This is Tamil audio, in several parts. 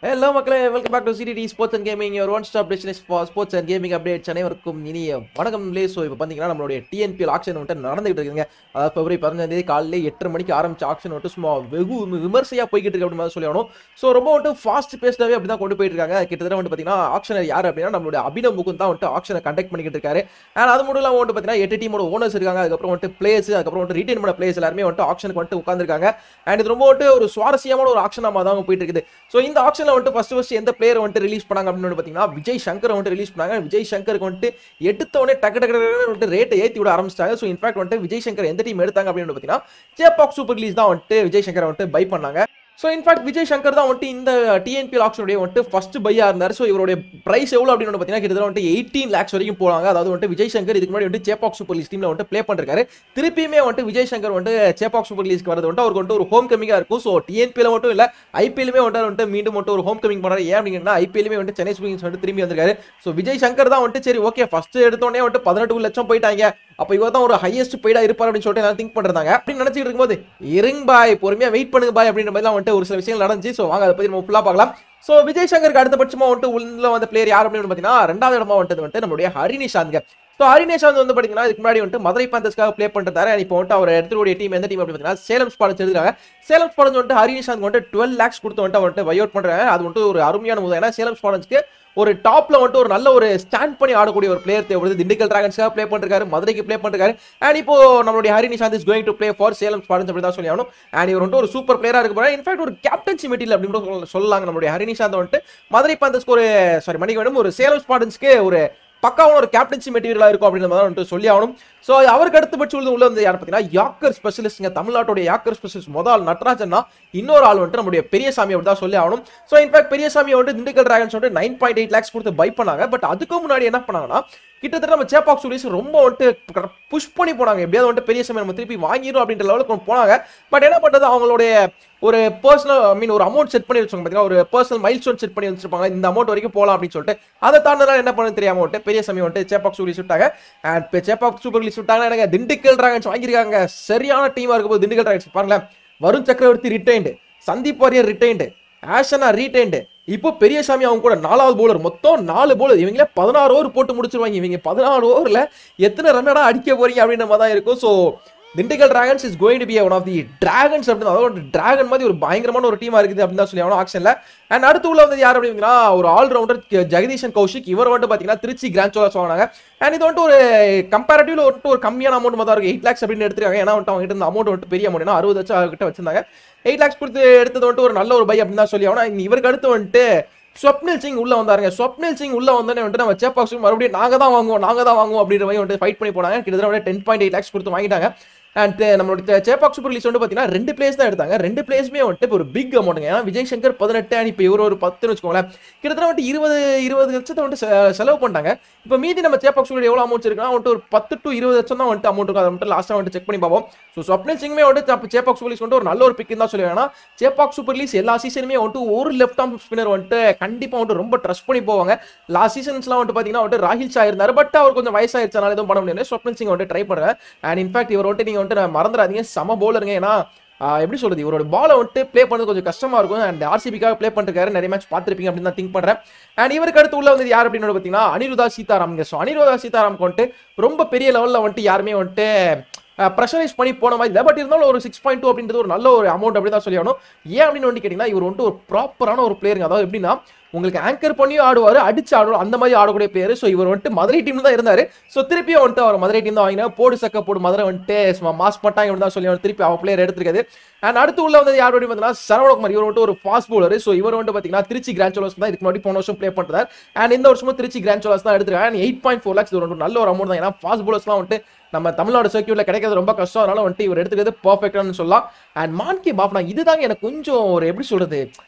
Hello மக்களே, welcome back to CTT sports and gaming, your one stop destination for sports and gaming updates. அனைவருக்கும் இனிய வணக்கம். ஸோ இப்போ பார்த்தீங்கன்னா நம்மளுடைய டிஎன்பிஎல் ஆக்ஷன் வந்துட்டு நடந்துகிட்டு இருக்குங்க. அதாவது February 15 காலையில் 8:30 மணிக்கு ஆரம்பிச்ச ஆக்ஷன் வந்துட்டு சும்மா வெகு விமர்சையாக போய்கிட்டு இருக்கு அப்படின்னு சொல்லி ஆகணும். ஸோ ரொம்ப வந்துட்டு ஃபாஸ்ட் பேஸ்டாகவே அப்படி தான் கொண்டு போயிட்டு இருக்காங்க. கிட்டத்தட்ட வந்து பார்த்தீங்கன்னா ஆக்ஷனர் யார் அப்படின்னா நம்மளுடைய அபினவ் முகுந்த் தான் வந்துட்டு ஆக்ஷனை கண்டக்ட் பண்ணிக்கிட்டு இருக்காரு. அண்ட் அது மட்டும் இல்லாமல் வந்துட்டு பார்த்தீங்கன்னா 8 டீமோட ஓனர்ஸ் இருக்காங்க. அதுக்கப்புறம் வந்துட்டு பிளேயர்ஸ், அதுக்கப்புறம் வந்துட்டு ரிட்டைன் பண்ண பிளேயர்ஸ் எல்லாருமே வந்துட்டு ஆக்ஷனுக்கு வந்துட்டு உட்காந்துருக்காங்க. அண்ட் இது ரொம்ப வந்துட்டு ஒரு சுவாரஸ்யமான ஒரு ஆக்ஷனாக தான் போயிட்டு இருக்குது. ஸோ இந்த ஆக்ஷனில் வந்துட்டு ஃபர்ஸ்ட் எந்த பிளேயர் வந்துட்டு ரிலீஸ் பண்ணாங்க அப்படின்னு பார்த்தீங்கன்னா விஜய் சங்கர் வந்துட்டு ரிலீஸ் பண்ணாங்க. விஜய் சங்கருக்கு வந்துட்டு எடுத்தவொடனே டக்கு டக்கு ரேட்டை ஏற்றி விட ஆரம்பிச்சிட்டாங்க. ஸோ இன்ஃபேக்ட் வந்துட்டு விஜய் சங்கர் எந்த டீம் எடுத்தாங்க அப்படின்னு பார்த்தீங்கன்னா ஜேபாக் சூப்பர் லீஸ் தான் வந்துட்டு விஜய் சங்கரை வந்துட்டு பை பண்ணாங்க. ஸோ இன்ஃபேக்ட் விஜய் சங்கர் தான் வந்துட்டு இந்த டிஎன்பிஎல் ஆக்ஷனுடைய வந்துட்டு ஃபர்ஸ்ட் பையா இருந்தார். ஸோ இவருடைய பிரைஸ் எவ்வளோ அப்படின்னு பார்த்தீங்கன்னா கிட்டத்தட்ட வந்துட்டு 18 lakhs வரைக்கும் போவாங்க. அதாவது வந்துட்டு விஜய் சங்கர் இதுக்கு முன்னாடி வந்துட்டு சேப்பாக் சூப்பர் லீஸ் டீமில் வந்துட்டு ப்ளே பண்ணிருக்காரு. திருப்பியுமே வந்துட்டு விஜய் சங்கர் வந்துட்டு சேப்பாக் சூப்பர் லீஸ்க்கு வரது வந்துட்டு அவருக்கு வந்துட்டு ஒரு ஹோம் கமிங்காக இருக்கும். ஸோ டிஎன்பிஎல் மட்டும் இல்லை, ஐபிஎல்லுமே வந்துட்டு மீண்டும் வந்துட்டு ஒரு ஹோம் கமிங் பண்ணுறாரு. ஏன் அப்படின்னா ஐபிஎல்லுமே வந்துட்டு சென்னை சூப்பர் கிங்ஸ் வந்துட்டு திரும்பி வந்திருக்காரு. ஸோ விஜய் சங்கர் தான் வந்துட்டு சரி ஓகே ஃபர்ஸ்ட் எடுத்தோடனே வந்துட்டு 18 லட்சம் போயிட்டாங்க, அப்போ இவர் தான் ஒரு ஹையஸ்ட் பெய்டா இருப்பார் அப்படின்னு சொல்லிட்டு எல்லாரும் திங்க் பண்றாங்க. அப்படின்னு நினைச்சிட்டு இருக்கும்போது இருங்க பாய், பொறுமையா வெயிட் பண்ணுங்க பாய் அப்படின்ற மாதிரி வந்துட்டு ஒரு சில விஷயங்கள் நடந்துச்சு. ஸோ வாங்க அதை பத்தி நம்ம ஃபுல்லா பார்க்கலாம். ஸோ விஜய் சங்கருக்கு அடுத்தபட்சமா வந்துட்டு உள்ள வந்த பிளேயர் யார் அப்படின்னு பார்த்தீங்கன்னா ரெண்டாவது இடமா வந்துட்டு நம்மளுடைய ஹரிநிஷாந்த். ஸோ ஹரிநிஷாந்த் வந்து பார்த்தீங்கன்னா இதுக்கு முன்னாடி வந்துட்டு மதுரை பாந்தர்ஸ்க்காக ப்ளே பண்ணிட்டாரு. இப்போ வந்துட்டு அவர் எடுத்துக்கூடிய டீம் எந்த டீம் அப்படின்னு பார்த்தீங்கன்னா சேலம் ஸ்பாட்ஸ் எடுத்துக்காங்க. சேலம் ஸ்பாட்ஸ் வந்துட்டு ஹரிநிஷாந்த் வந்துட்டு 12 lakhs கொடுத்து வந்துட்டு வைஅவுட் பண்றாங்க. அது வந்துட்டு ஒரு அருமையான முதல். ஏன்னா சேலம் ஸ்பாட்ஸ்க்கு ஒரு டாப்ல வந்துட்டு ஒரு நல்ல ஒரு ஸ்டாண்ட் பண்ணி ஆடக்கூடிய ஒரு பிளேயர் தேவைப்படுது. திண்டுக்கல் டிராகன்ஸ்க்காக ப்ளே பண்ணிருக்காரு, மதுரைக்கு ப்ளே பண்ணிருக்காரு. அண்ட் இப்போ நம்மளுடைய Harinishanth is going to play for Salem Spartans அப்படி தான் சொல்லி ஆகணும். அண்ட் இவர் வந்துட்டு ஒரு சூப்பர் பிளேயரா இருக்க போறாரு. இன்ஃபேக்ட் ஒரு கேப்டன்சி மெட்டீரியல் அப்படின்னு சொல்லலாங்க. நம்மளுடைய ஹரிநிஷாந்த் வந்துட்டு மதுரை பாந்தர்ஸ்க்கு ஒரு மணிக்கு வேணும், ஒரு சேலம் ஸ்பாட்ஸ்க்கு ஒரு பக்காவான ஒரு கேப்டன்சி மெட்டீரியலா இருக்கும் அப்படின்னு வந்துட்டு சொல்லி ஆகணும். ஸோ அவருக்கு அடுத்தபட்சம் உள்ள வந்து யார் பார்த்தீங்கன்னா யாக்கர் ஸ்பெஷலிஸ்ட்ங்க. தமிழ்நாட்டுடைய யாக்கர் ஸ்பெஷலிஸ்ட் முதல் நட்ராஜன்னா, இன்னொரு ஆள் வந்துட்டு நம்மளுடைய பெரியசாமி அப்படி தான் சொல்லி ஆகணும். ஸோ இன்ஃபேக்ட் பெரியசாமி வந்துட்டு திண்டுக்கல் டிராகன்ஸ் வந்துட்டு 9.8 lakhs கொடுத்து பை பண்ணாங்க. பட் அதுக்கு முன்னாடி என்ன பண்ணாங்கன்னா கிட்டத்தட்ட நம்ம சேப்பாக் சூரிஸ் ரொம்ப வந்துட்டு புஷ் பண்ணி போனாங்க. எப்படியாவது வந்துட்டு பெரியசாமி நம்ம திருப்பி வாங்கிடும் அப்படின்ற லெவலுக்கு போனாங்க. பட் என்ன பண்றது, அவங்களுடைய ஒரு பர்சனல் ஒரு அமௌண்ட் செட் பண்ணி வச்சுக்கோங்க. பார்த்தீங்கன்னா ஒரு பர்சனல் மைல் ஸ்டோன் செட் பண்ணி வச்சிருப்பாங்க. இந்த அமௌண்ட் வரைக்கும் போகலாம் அப்படின்னு சொல்லிட்டு அதை தாண்டினா என்ன பண்ணு தெரியாம வந்துட்டு பெரியசாமி வந்துட்டு சேப்பாக் சூரிஸ் விட்டாங்க. அண்ட் சேப்பாக் சூப்பர் லீஸ் விட்டாங்க. எனக்கு திண்டுக்கல் டிராகன்ஸ் வாங்கியிருக்காங்க. சரியான டீமா இருக்கும் போது திண்டுக்கல் டிராகன்ஸ் பாருங்களேன். வருண் சக்கரவர்த்தி ரிட்டைன்டு, சந்தீப் வாரியர் ரிட்டைன்டு, ஆஷனா ரீடைன்டு, இப்போ பெரியசாமி அவங்க கூட 4வது பவுலர். மொத்தம் 4 பவுலர். இவங்களே 16 ஓவர் போட்டு முடிச்சிருவாங்க. இவங்க 14 ஓவரில் எத்தனை ரன்னடா அடிக்க போறீங்க அப்படின்ற மாதிரி தான் இருக்கும். So Dindigul Dragons is going to be one of the dragons அப்படின்னு, அதாவது டிராகன் மாதிரி ஒரு பயங்கரமான ஒரு டீமா இருக்குது அப்படின்னு தான் சொல்லி ஆகணும் ஆக்ஷன்ல. அண்ட் அடுத்து உள்ள வந்து யார் அப்படின்னா ஒரு ஆல்ரவுண்டர் ஜெகதீஷன் கௌஷிக். இவர் வந்துட்டு பார்த்தீங்கன்னா திருச்சி கிராண்ட் சோலர்ஸ் வாங்கினாங்க. அண்ட் இது வந்துட்டு ஒரு கம்பேரிட்டிவ்ல வந்துட்டு ஒரு கம்மியான அமௌண்ட் தான் இருக்கு. 8 lakhs அப்படின்னு எடுத்துருக்காங்க. ஏன்னா வந்துட்டு அவங்க கிட்ட அமௌண்ட் வந்துட்டு பெரிய அமௌண்ட், 60 லட்சம் கிட்ட வச்சிருந்தாங்க. 8 lakhs கொடுத்து எடுத்தது வந்துட்டு ஒரு நல்ல ஒரு பை அப்படின்னு தான் சொல்லி ஆகணும். இவருக்கு அடுத்து வந்துட்டு ஸ்வப்னில் சிங் உள்ள வந்தாருங்க. ஸ்வப்னில் சிங் உள்ள வந்தோடனே வந்துட்டு நம்ம சேப்பாக் மறுபடியும் நாங்க தான் வாங்குவோம் அப்படின்ற மாதிரி வந்துட்டு ஃபைட் பண்ணி போனாங்க. கிட்டத்தட்ட 10.8 lakhs கொடுத்து வாங்கிட்டாங்க. அண்ட் நம்மளோட சேப்பாக் சூப்பர் லீஸ் வந்து பார்த்தீங்கன்னா 2 பிளேஸ் தான் எடுத்தாங்க. 2 பிளேஸுமே வந்துட்டு இப்போ ஒரு பிக் அமௌண்ட்டுங்க. ஏன்னா விஜய் சங்கர் 18 அண்ட் இப்போ இவர் ஒரு 10ன்னு வச்சுக்கோங்களேன். கிட்டத்தட்ட வந்துட்டு 20 லட்சத்தை வந்துட்டு செலவு பண்ணிட்டாங்க. இப்போ மீதி நம்ம சேப்பாக் சூப்பர் எவ்வளோ அமௌண்ட் இருக்குன்னா வந்துட்டு ஒரு 10 to 20 லட்சம் தான் வந்துட்டு அமௌண்ட் இருக்கும். அதை வந்துட்டு லாஸ்ட்டாக வந்துட்டு செக் பண்ணி பார்ப்போம். ஸோ ஸ்வப்னில் சிங்குமே வந்துட்டு சேப்பாக் சூப்பர் லீஸ் வந்துட்டு ஒரு நல்ல ஒரு பிக் தான் சொல்லுவேன். ஏன்னா சேப்பாக் சூப்பர் லீஸ் எல்லா சீசனுமே வந்துட்டு ஒரு லெஃப்ட் ஆர்ம் ஸ்பின்னர் வந்துட்டு கண்டிப்பாக வந்துட்டு ரொம்ப ட்ரஸ்ட் பண்ணி போவாங்க. லாஸ்ட் சீசன்ஸ்லாம் வந்துட்டு பார்த்தீங்கன்னா வந்துட்டு ராஹில் ஷா இருந்தார். பட் அவர் கொஞ்சம் வயசாயிருச்சனால எதுவும் பண்ண முடியாது. ஸ்வப்னில் சிங் வந்துட்டு ட்ரை பண்ணுறேன். அண்ட் இன்ஃபேக்ட் இவர் வந்துட்டு நீங்கள் வந்துட்டு மறந்துடாதீங்க, சம பவுலருங்க. ஏன்னா எப்படி சொல்றது, இவரோட பாலை வந்துட்டு ப்ளே பண்ணது கொஞ்சம் கஷ்டமா இருக்கும். அண்ட் ஆர்சிபிக்காக ப்ளே பண்ணிருக்காரு, நிறைய மேட்ச் பார்த்துருப்பீங்க அப்படின்னு தான் திங்க் பண்றேன். அண்ட் இவருக்கு அடுத்து உள்ள வந்து யார் அப்படின்னு பார்த்தீங்கன்னா அனிருதா சீதாராம். ஸோ அனிருதா சீதாராம் வந்துட்டு ரொம்ப பெரிய லெவலில் வந்துட்டு யாருமே வந்துட்டு ப்ரெஷரைஸ் பண்ணி போன மாதிரி இல்லை. பட் இருந்தாலும் ஒரு 6.2 அப்படின்றது ஒரு நல்ல ஒரு அமௌண்ட் அப்படி தான் சொல்லி ஆகணும். ஏன் அப்படின்னு வந்து கேட்டிங்கன்னா இவர் வந்துட்டு ஒரு ப்ராப்பரான ஒரு பிளேயருங்க. அதாவது எப்படின்னா உங்களுக்கு ஆங்கர் பண்ணியும் ஆடுவார், அடிச்சு ஆடுவார், அந்த மாதிரி ஆடக்கூடிய பிளேயர். ஸோ இவர் வந்துட்டு மதுரை டீம் தான் இருந்தார். ஸோ திருப்பியும் வந்துட்டு அவர் மதுரை டீம் தான் வாங்கினா போடு சக்க போடு மதுரை வந்துட்டு மாஸ் பட்டாங்க அப்படின்னு தான் சொல்லி திருப்பி அவர் பிளேயர் எடுத்திருக்காது. அண்ட் அடுத்து உள்ள வந்து யார் அப்படின்னு பார்த்தீங்கன்னா சரவணகுமார். இவர் வந்துட்டு ஒரு ஃபாஸ்ட் பவுலர். ஸோ இவர் வந்துட்டு பார்த்தீங்கன்னா திருச்சி கிராண்ட் சோலர்ஸ் தான் இதுக்கு முன்னாடி போன வருஷம் ப்ளே பண்ணுறாரு. அண்ட் இந்த வருஷமும் திருச்சி கிராண்ட் சோலர்ஸ் தான் எடுத்திருக்காங்க. அண்ட் 8.4 lakhs ஒரு நல்ல ஒரு அமௌண்ட் தான். ஏன்னா ஃபாஸ்ட் பவுலர்ஸ்லாம் வந்துட்டு நம்ம தமிழ்நாடு சர்க்கியூட்ல கிடைக்கிறது ரொம்ப கஷ்டம். அதனால வந்துட்டு இவர் எடுத்துக்கிறது பர்ஃபெக்டானு சொல்லலாம். அண்ட் மான்கே பாப்னா இதுதாங்க எனக்கு கொஞ்சம் ஒரு எப்படி சொல்றது,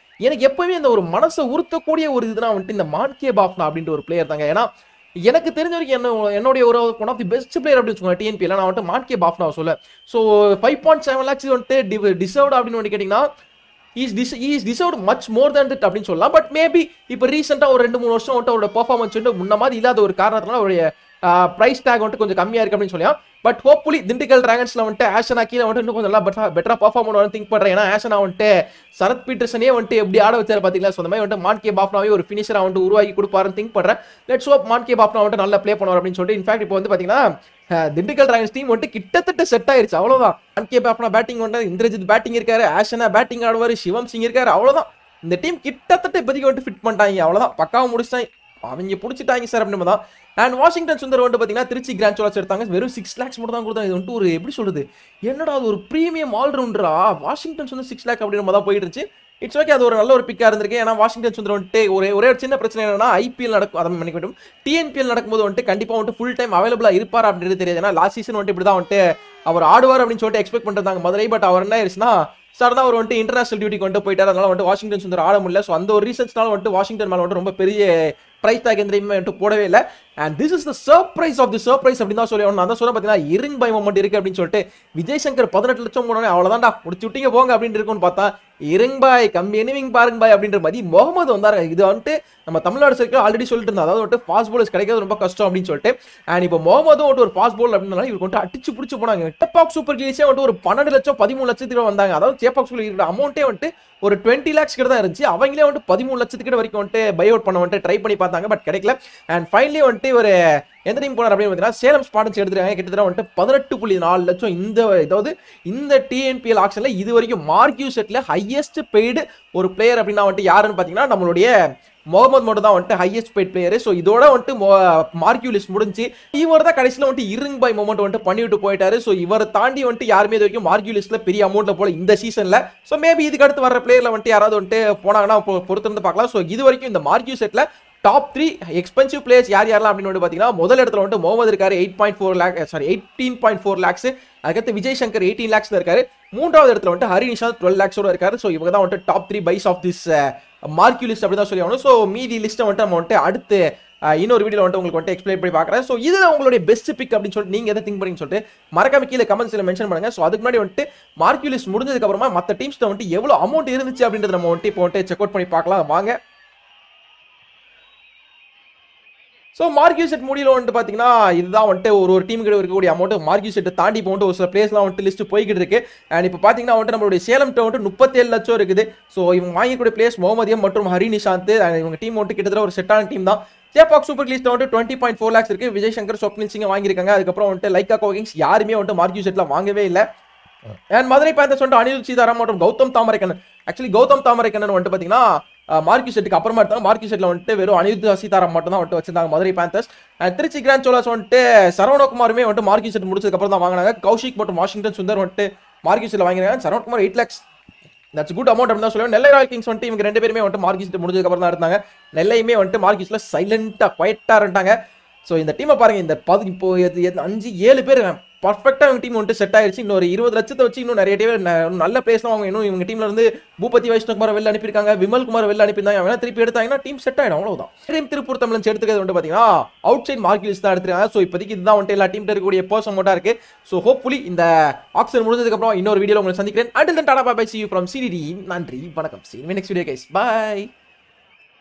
எனக்கு எப்பவுமே இந்த ஒரு மனசை உறுத்தக்கூடிய ஒரு இதுதான் வந்துட்டு இந்த மான்கே பாப்னா அப்படின்ற ஒரு பிளேயர் தாங்க. ஏன்னா எனக்கு தெரிஞ்ச வரைக்கும் என்னுடைய ஒரு one of the best player அப்படின்னு வச்சுக்கோங்க டிஎன்பியில். நான் வந்துட்டு மான்கே பாப்னா சொல்ல. ஸோ 5.7 lakhs வந்துட்டு டிசர்வ்டு அப்படின்னு வந்து கேட்டிங்கன்னா is deserved much more than that அப்படின்னு சொல்லலாம். பட் மேபி இப்போ ரீசெண்டாக ஒரு 2-3 வருஷம் வந்துட்டு அவரோட பெர்ஃபார்மன்ஸ் வந்து முன்ன மாதிரி இல்லாத ஒரு காரணத்தினால அவருடைய பிரைஸ் டேக் வந்துட்டு கொஞ்சம் கம்மியாக இருக்கு அப்படின்னு சொல்லலாம். பட் ஹோப்ஃபுல்லி திண்டுக்கல் டிராகன்ஸ்ல வந்துட்டு ஆஷனா கீழே வந்துட்டு இன்னும் கொஞ்சம் நல்லா பெட்டரா பெர்ஃபார்ம் பண்ணுவான்னு திங்க் பண்றேன். ஏன்னா ஆஷனா வந்துட்டு சரத் பீட்டர்சனே வந்துட்டு எப்படி ஆட வச்சாரு பாத்தீங்களா. ஸோ அந்த மாதிரி வந்துட்டு மான்கே பாப்னாவே ஒரு ஃபினிஷரா வந்துட்டு உருவாக்கி கொடுப்பாருன்னு திங்க் பண்றேன். லெட்ஸ் ஹோப் மான்கே பாப்னா வந்துட்டு நல்லா ப்ளே பண்ணுவார் அப்படின்னு சொல்லிட்டு. இன்ஃபேக்ட் இப்போ வந்து பாத்தீங்கன்னா திண்டுக்கல் டிராகன்ஸ் டீம் வந்துட்டு கிட்டத்தட்ட செட் ஆயிருச்சு. அவ்வளவுதான். மான்கே பாப்னா பேட்டிங் வந்து இந்திரஜித் பேட்டிங் இருக்காரு, ஆஷனா பேட்டிங் ஆடுவாரு, சிவம் சிங் இருக்காரு. அவ்வளவுதான். இந்த டீம் கிட்டத்தட்ட இப்போதைக்கு வந்துட்டு ஃபிட் பண்ணிட்டாங்க. அவ்வளவுதான், பக்காவை முடிச்சிட்டாங்க. அவங்க பிடிச்சிட்டாங்க சார் அப்படின்னு தான். அண்ட் வாஷிங்டன் சுந்தர் வந்து பார்த்தீங்கன்னா திருச்சி கிராண்ட் சோலாஸ் எடுத்தாங்க. வெறும் 6 lakhs மட்டும் தான் கொடுத்தாங்க. இது வந்துட்டு ஒரு எப்படி சொல்றது, என்னடா அது ஒரு ப்ரீமியம் ஆல்ரவுண்டரா வாஷிங்டன் சுந்தர் 6 lakh அப்படின்னு தான் போயிட்டு இருந்துச்சு. இட்ஸ் ஓகே, அது ஒரு நல்ல ஒரு பிக்கா இருந்திருக்கு. ஏன்னா வாஷிங்டன் சுந்தர் வந்துட்டு ஒரே ஒரு சின்ன பிரச்சனை என்னன்னா ஐபிஎல் நடக்கும், அதை மன்னிக்கட்டும், டிஎன்பிஎல் நடக்கும்போது வந்துட்டு கண்டிப்பா வந்துட்டு ஃபுல் டைம் அவைலபிளா இருப்பார் அப்படின்றது தெரியாது. ஏன்னா லாஸ்ட் சீசன் வந்துட்டு இப்படி தான் வந்துட்டு அவர் ஆடுவார் அப்படின்னு சொல்லிட்டு எக்ஸ்பெக்ட் பண்ணிருந்தாங்க மதுரை. பட் அவர் என்ன ஆயிடுச்சுன்னா சடனா அவர் வந்துட்டு இன்டர்நேஷனல் டியூட்டிக்கு வந்துட்டு போயிட்டார். அதனால வந்துட்டு வாஷிங்டன் சுந்தர் ஆட முடியல. ஸோ அந்த ஒரு ரீசன்ஸ்னால வந்துட்டு வாஷிங்டன் மேல வந்துட்டு ரொம்ப பெரிய பிரைஸ் டாக் எந்திரமே வந்துட்டு போடவே இல்லை. And this is the surprise of the surprise அப்படின்னு தான் சொல்லி நான் தான் சொல்ல பார்த்தீங்கன்னா இரிங் பை மொமெண்ட் இருக்கு அப்படின்னு சொல்லிட்டு விஜய் சங்கர் 18 லட்சம் போனோடனே அவ்வளோதான்டா முடிச்சு விட்டீங்க போங்க அப்படின்னு இருக்கும்னு பார்த்தா இரிங் பாய் கம்மி எனிவிங் பாருங்க பாய் அப்படின்ற மாதிரி முகமது வந்தாரு. இது வந்துட்டு நம்ம தமிழ்நாடு சர்க்கிள் ஆல்ரெடி சொல்லிட்டு இருந்தா, அதாவது வந்துட்டு ஃபாஸ்ட் பாலர்ஸ் கிடைக்கிறது ரொம்ப கஷ்டம் அப்படின்னு சொல்லிட்டு. அண்ட் இப்போ முகமதும் வந்துட்டு ஒரு ஃபாஸ்ட் பால் அப்படின்னால இவருக்கு வந்துட்டு அடிச்சு பிடிச்சி போனாங்க. சேப்பாக் சூப்பர் கிங்ஸே வந்துட்டு ஒரு 12 லட்சம் 13 லட்சத்துக்கு வந்தாங்க. அதாவது சேப்பாக் சூப்பர் அமௌண்ட்டே வந்துட்டு ஒரு 20 lakhs கிட்ட தான் இருந்துச்சு. அவங்களே வந்துட்டு 13 லட்சத்துக்கு வரைக்கும் வந்துட்டு பை அவுட் பண்ண வந்துட்டு ட்ரை பண்ணி பார்த்தாங்க. பட் கிடைக்கல. அண்ட் ஃபைனலி வந்துட்டு ஒரு எந்த டீம் போனார் அப்படின்னு பார்த்தீங்கன்னா சேலம் ஸ்பாட்டன்ஸ் எடுத்துருக்காங்க. கிட்டத்தட்ட வந்துட்டு 18.4 லட்சம். இந்த டிஎன்பிஎல் ஆக்ஷன்ல இது வரைக்கும் மார்க்யூ செட்ல ஹையஸ்ட் பெய்டு ஒரு பிளேயர் அப்படின்னா வந்துட்டு யாருன்னு பார்த்தீங்கன்னா நம்மளுடைய முகமது மட்டும் தான் வந்துட்டு ஹையஸ்ட் பெய்ட் பிளேயர். ஸோ இதோட வந்துட்டு மார்க்யூ லிஸ்ட் முடிஞ்சு இவர் தான் கடைசியில் வந்துட்டு இரிங் பை மொமெண்ட் வந்துட்டு பண்ணிவிட்டு போயிட்டாரு. ஸோ இவரை தாண்டி வந்துட்டு யாருமே இது வரைக்கும் மார்க்யூ லிஸ்ட்ல பெரிய அமௌண்ட்ல போல இந்த சீசன்ல. ஸோ மேபி இதுக்கு அடுத்து வர பிளேயர்ல வந்துட்டு யாராவது வந்துட்டு போனாங்கன்னா பொறுத்திருந்து பார்க்கலாம். ஸோ இது வரைக்கும் இந்த மார்க்யூ செட்ல டாப் 3 எக்ஸ்பென்சிவ் பிளேயர்ஸ் யாரெல்லாம் அப்படின்னு பார்த்தீங்கன்னா முதல் இடத்துல வந்துட்டு முகமது இருக்காரு 18.4 lakhs. அதுக்கடுத்து விஜய் சங்கர் 18 lakhs இருக்காரு. மூன்றாவது இடத்துல வந்துட்டு ஹரி நிஷாந்த் 12 lakhs இருக்காரு. ஸோ இவங்க தான் வந்துட்டு top 3 buys of this marquee list அப்படி தான் சொல்லி ஆகணும். ஸோ மீதி லிஸ்ட்டை வந்துட்டு நம்ம வந்துட்டு அடுத்து இன்னொரு வீடியோ வந்துட்டு உங்களுக்கு வந்துட்டு எக்ஸ்பிளைன் பண்ணி பார்க்குறேன். ஸோ இதுதான் உங்களுடைய பெஸ்ட் பிக் அப்படின்னு சொல்லிட்டு நீங்க எதை திங்க் பண்ணீங்கன்னு சொல்லிட்டு மறக்காம கீழே கமெண்ட்ஸ்ல மென்ஷன் பண்ணுங்க. ஸோ அதுக்கு முன்னாடி வந்துட்டு மார்க்யூ லிஸ்ட் முடிஞ்சதுக்கு அப்புறமா மற்ற டீம்ஸ்ல வந்துட்டு எவ்வளவு அமௌண்ட் இருந்துச்சு அப்படின்றத நம்ம வந்துட்டு இப்போ வந்துட்டு செக் அவுட் பண்ணி பார்க்கலாம் வாங்க. ஸோ மார்க்யூ செட் முடியல வந்துட்டு பார்த்தீங்கன்னா இதுதான் வந்துட்டு ஒரு டீம் கிட்ட இருக்கக்கூடிய அமௌண்ட். மார்க்யூ செட்டை தாண்டி இப்போ வந்துட்டு ஒரு சில பிளேஸ்லாம் வந்துட்டு லிஸ்ட் போய்கிட்டு இருக்கு. அண்ட் இப்போ பார்த்தீங்கன்னா வந்துட்டு நம்மளுடைய சேலம் வந்துட்டு 37 லட்சம் இருக்குது. ஸோ இவங்க வாங்கிக்கூடிய பிளேஸ் முகமதியம் மற்றும் ஹரி நிஷாந்த். இவங்க டீம் வந்துட்டு கிட்டத்தட்ட ஒரு செட்டான டீம் தான். சேப்பாக் சூப்பர் லிஸ்ட் வந்துட்டு 20.4 lakhs இருக்கு. விஜய் சங்கர் ஸ்வப்னில் சிங் வாங்கியிருக்காங்க. அதுக்கப்புறம் வந்துட்டு லைக்கா கோகிங்ஸ் யாருமே வந்துட்டு மார்க்யூ செட்ல வாங்கவே இல்லை. அண்ட் மதுரை பேந்தர்ஸ் வந்துட்டு அனிருத் சீதாராம் மற்றும் கௌதம் தாமரைக்கண்ணன். ஆக்சுவலி கௌதம் தாமரைக்கண்ணன் வந்துட்டு பார்த்தீங்கன்னா மார்க்யூ செட்டுக்கு அப்புறமா எடுத்தாங்க. மார்க்யூ செட்ல வந்துட்டு வெறும் அனிருத் சீதாராம் மட்டும் தான் வந்துட்டு வச்சிருந்தாங்க மதுரை பேந்தர்ஸ். திருச்சி கிராண்ட் சோலாஸ் வந்துட்டு சரவணகுமாருமே வந்துட்டு மார்க்யூ செட் முடிச்சதுக்கு அப்புறம் தான் வாங்கினாங்க. கௌஷிக் மற்றும் வாஷிங்டன் சுந்தர் வந்துட்டு மார்க்யூ செட்ல வாங்கினாங்க. Saravanakumar 8 lakhs. That's good amount அப்படின்னு தான் சொல்லுவேன். நெல்லை ராயல் கிங்ஸ் வந்துட்டு இவங்க 2 பேருமே வந்துட்டு மார்க்யூ செட் முடிஞ்சதுக்கு அப்புறம் தான் எடுத்தாங்க. நெல்லையுமே வந்துட்டு மார்க்யூஸ்ல சைலண்டா குவைட்டா இருந்தாங்க. ஸோ இந்த டீமை பாருங்க, இந்த இப்போ 5-7 பேர் பர்ஃபெக்டா இவங்க டீம் வந்துட்டு செட் ஆயிருச்சு. இன்னொரு 20 லட்சத்தை வச்சு இன்னும் நிறைய பேர் நல்ல பிளேஸ்லாம் அவங்க இன்னும் இவங்க டீம்ல இருந்து பூபதி வைஷ்ணவ்குமார் வெளில அனுப்பியிருக்காங்க, விமல் குமார் வெளில அனுப்பியிருந்தாங்க. அவங்க திருப்பி எடுத்தாங்கன்னா டீம் செட் ஆயிடும். அவ்வளவுதான். திருப்பூர் தமிழன்ஸ் எடுத்துக்கிறது வந்து பாத்தீங்கன்னா அவுட் சைட் மார்க்யூ லிஸ்ட் தான் எடுத்துருக்காங்க. ஸோ இப்போதைக்கு இதுதான் வந்துட்டு எல்லா டீம் இருக்கக்கூடிய பர்சன் மட்டும் இருக்கு. ஸோ ஹோப்ஃபுல்லி இந்த ஆக்ஷன் முடிஞ்சதுக்கு அப்புறம் இன்னொரு வீடியோல உங்களை சந்திக்கிறேன். Until then tata bye bye, see you from CDD. நன்றி, வணக்கம். See you in the next video guys. Bye.